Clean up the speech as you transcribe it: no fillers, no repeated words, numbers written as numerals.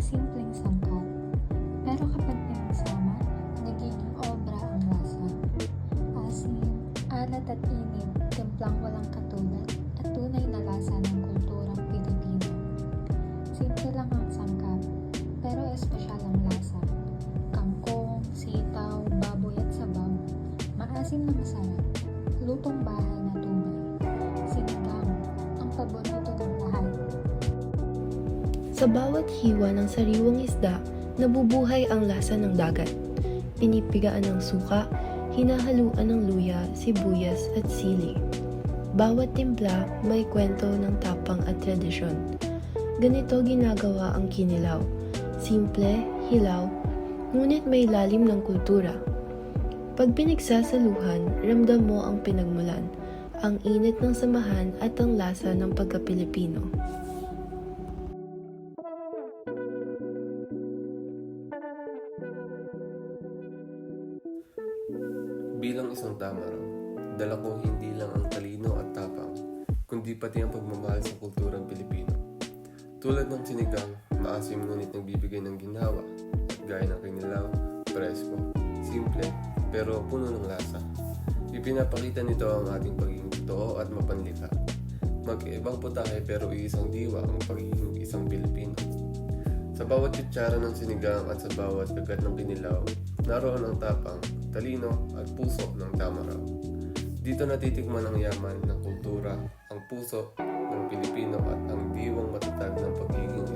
simpleng sangkap. Pero kapag pinagsama, nagiging obra ang lasa. Asin, alat at init, timplang walang katulad at tunay na lasa ng kulturang Pilipino. Simple lang ang sangkap, pero espesyal ang lasa. Kangkong, sitaw, baboy at sabaw. Maasim na masarap. Lutong bahay na tunay. Sinigang, ang paborito ng lahat. Sa bawat hiwa ng sariwang isda, nabubuhay ang lasa ng dagat. Pinipigaan ng suka, hinahaluan ng luya, sibuyas at sili. Bawat timpla may kwento ng tapang at tradisyon. Ganito ginagawa ang kinilaw. Simple, hilaw, ngunit may lalim ng kultura. Pag pinagsasaluhan, ramdam mo ang pinagmulan, ang init ng samahan at ang lasa ng pagka-Pilipino. Bilang isang Tamaraw, dala ko hindi lang ang talino at tapang, kundi pati ang pagmamahal sa kulturang Pilipino. Tulad ng sinigang, maasim ngunit nagbibigay ng ginhawa, at gaya ng kinilaw, presko, simple, pero puno ng lasa. Ipinapakita nito ang ating pagiging totoo at mapanlika. Mag-ibang putahe pero iisang diwa ang pagiging isang Pilipino. Sa bawat kutsara ng sinigang at sa bawat kagat ng kinilaw, naroon ang tapang, talino at puso ng Tamaraw. Dito natitikman ang yaman ng kultura, ang puso ng Pilipino at ang diwang matatag ng pagiging